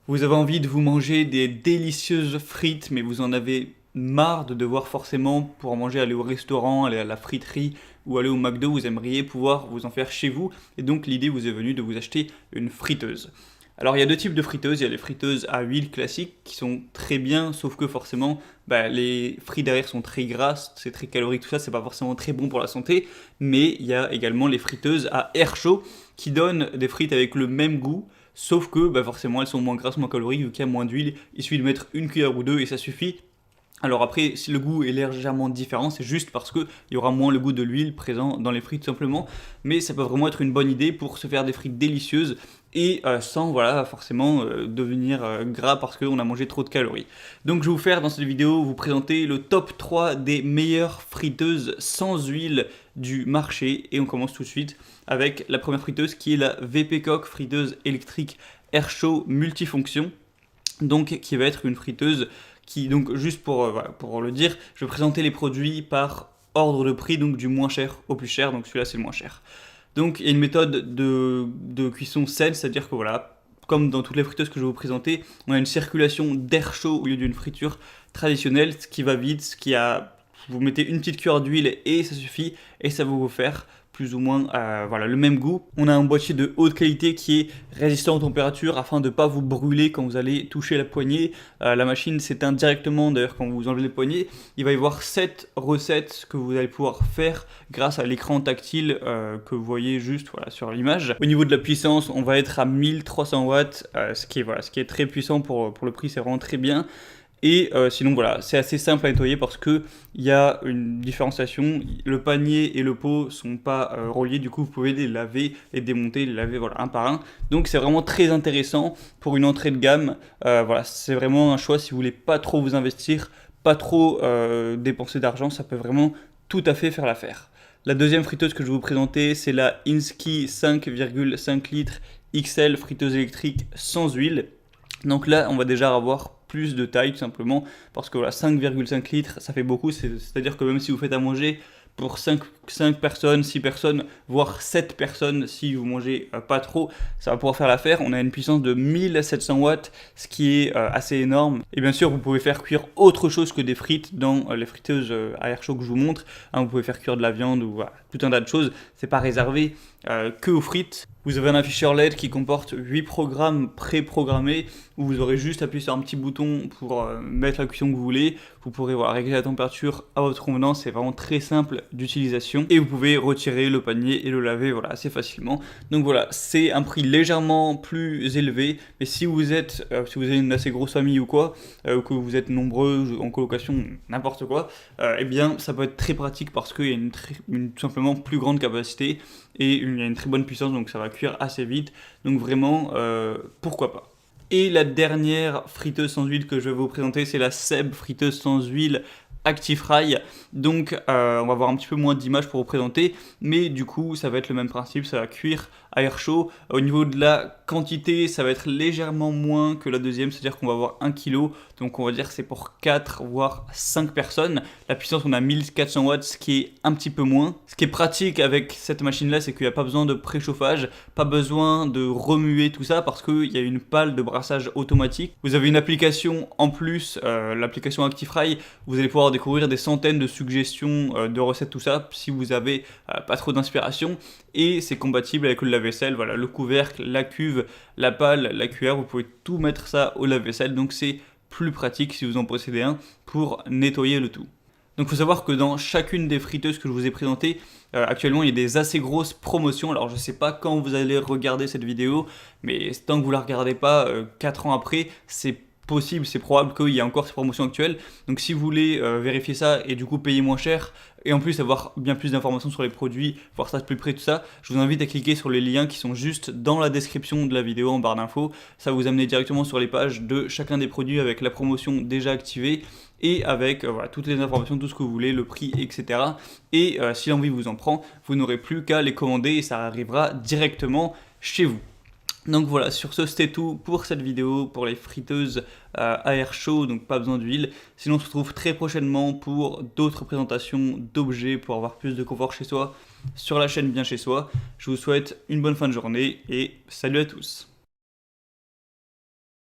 Vous avez envie de vous manger des délicieuses frites, mais vous en avez marre de devoir forcément, pour en manger, aller au restaurant, aller à la friterie ou aller au McDo. Vous aimeriez pouvoir vous en faire chez vous. Et donc l'idée vous est venue de vous acheter une friteuse. Alors il y a deux types de friteuses. Il y a les friteuses à huile classiques qui sont très bien, sauf que forcément les frites derrière sont très grasses, c'est très calorique, tout ça, c'est pas forcément très bon pour la santé. Mais il y a également les friteuses à air chaud qui donnent des frites avec le même goût. Sauf que forcément elles sont moins grasses, moins caloriques, vu qu'il y a moins d'huile. Il suffit de mettre une cuillère ou deux et ça suffit. Alors après, si le goût est légèrement différent, c'est juste parce qu'il y aura moins le goût de l'huile présent dans les frites tout simplement. Mais ça peut vraiment être une bonne idée pour se faire des frites délicieuses et sans forcément devenir gras parce qu'on a mangé trop de calories. Donc je vais vous faire dans cette vidéo vous présenter le top 3 des meilleures friteuses sans huile du marché. Et on commence tout de suite avec la première friteuse qui est la VP Cook friteuse électrique air chaud multifonction. Donc qui va être une friteuse qui, donc juste pour le dire, je vais présenter les produits par ordre de prix, donc du moins cher au plus cher, donc celui-là c'est le moins cher. Donc il y a une méthode de cuisson saine, c'est-à-dire que comme dans toutes les friteuses que je vais vous présenter, on a une circulation d'air chaud au lieu d'une friture traditionnelle, ce qui va vite, vous mettez une petite cuillère d'huile et ça suffit, et ça va vous faire plus ou moins le même goût. On a un boîtier de haute qualité qui est résistant aux températures afin de ne pas vous brûler quand vous allez toucher la poignée. La machine s'éteint directement d'ailleurs quand vous enlevez les poignées. Il va y avoir 7 recettes que vous allez pouvoir faire grâce à l'écran tactile que vous voyez juste sur l'image. Au niveau de la puissance, on va être à 1300 watts, ce qui est très puissant pour le prix, c'est vraiment très bien. Et sinon c'est assez simple à nettoyer parce que il y a une différenciation, le panier et le pot sont pas reliés, du coup vous pouvez les laver, les démonter, les laver un par un. Donc c'est vraiment très intéressant pour une entrée de gamme. C'est vraiment un choix si vous voulez pas trop vous investir, pas trop dépenser d'argent, ça peut vraiment tout à fait faire l'affaire. La deuxième friteuse que je vais vous présenter, c'est la Inski 5,5 litres XL friteuse électrique sans huile. Donc là on va déjà avoir plus de taille tout simplement parce que 5,5 litres ça fait beaucoup, c'est-à-dire que même si vous faites à manger pour 5 personnes, 6 personnes, voire 7 personnes si vous mangez pas trop, ça va pouvoir faire l'affaire. On a une puissance de 1700 watts, ce qui est assez énorme. Et bien sûr, vous pouvez faire cuire autre chose que des frites dans les friteuses à air chaud que je vous montre. Vous pouvez faire cuire de la viande ou tout un tas de choses. C'est pas réservé que aux frites. Vous avez un afficheur LED qui comporte 8 programmes pré-programmés où vous aurez juste appuyé sur un petit bouton pour mettre la cuisson que vous voulez. Vous pourrez régler la température à votre convenance, c'est vraiment très simple d'utilisation. Et vous pouvez retirer le panier et le laver assez facilement. Donc c'est un prix légèrement plus élevé. Mais si vous avez une assez grosse famille ou quoi, ou que vous êtes nombreux en colocation, n'importe quoi, eh bien ça peut être très pratique parce qu'il y a tout simplement plus grande capacité et il y a une très bonne puissance, donc ça va cuire assez vite. Donc vraiment, pourquoi pas. Et la dernière friteuse sans huile que je vais vous présenter, c'est la Seb friteuse sans huile ActiFry. Donc on va avoir un petit peu moins d'images pour vous présenter, mais du coup ça va être le même principe, ça va cuire à air chaud. Au niveau de la quantité, ça va être légèrement moins que la deuxième, c'est-à-dire qu'on va avoir 1 kg, donc on va dire que c'est pour 4 voire 5 personnes. La puissance, on a 1400 watts, ce qui est un petit peu moins. Ce qui est pratique avec cette machine-là, c'est qu'il n'y a pas besoin de préchauffage, pas besoin de remuer tout ça parce qu'il y a une pale de brassage automatique. Vous avez une application en plus, l'application ActiFry, vous allez pouvoir découvrir des centaines de suggestions de recettes, tout ça, si vous avez pas trop d'inspiration. Et c'est compatible avec le lave-vaisselle, le couvercle, la cuve, la pale, la cuillère, vous pouvez tout mettre ça au lave-vaisselle, donc c'est plus pratique si vous en possédez un pour nettoyer le tout. Donc il faut savoir que dans chacune des friteuses que je vous ai présentées, actuellement il y a des assez grosses promotions. Alors je ne sais pas quand vous allez regarder cette vidéo, mais tant que vous ne la regardez pas 4 ans après, c'est possible, c'est probable qu'il y ait encore ces promotions actuelles. Donc si vous voulez vérifier ça et du coup payer moins cher et en plus avoir bien plus d'informations sur les produits, voir ça de plus près, tout ça, je vous invite à cliquer sur les liens qui sont juste dans la description de la vidéo en barre d'infos. Ça va vous amener directement sur les pages de chacun des produits avec la promotion déjà activée et avec toutes les informations, tout ce que vous voulez, le prix, etc. Et si l'envie vous en prend, vous n'aurez plus qu'à les commander et ça arrivera directement chez vous. Donc voilà, sur ce c'était tout pour cette vidéo, pour les friteuses à air chaud, donc pas besoin d'huile. Sinon on se retrouve très prochainement pour d'autres présentations d'objets pour avoir plus de confort chez soi, sur la chaîne Bien Chez Soi. Je vous souhaite une bonne fin de journée et salut à tous.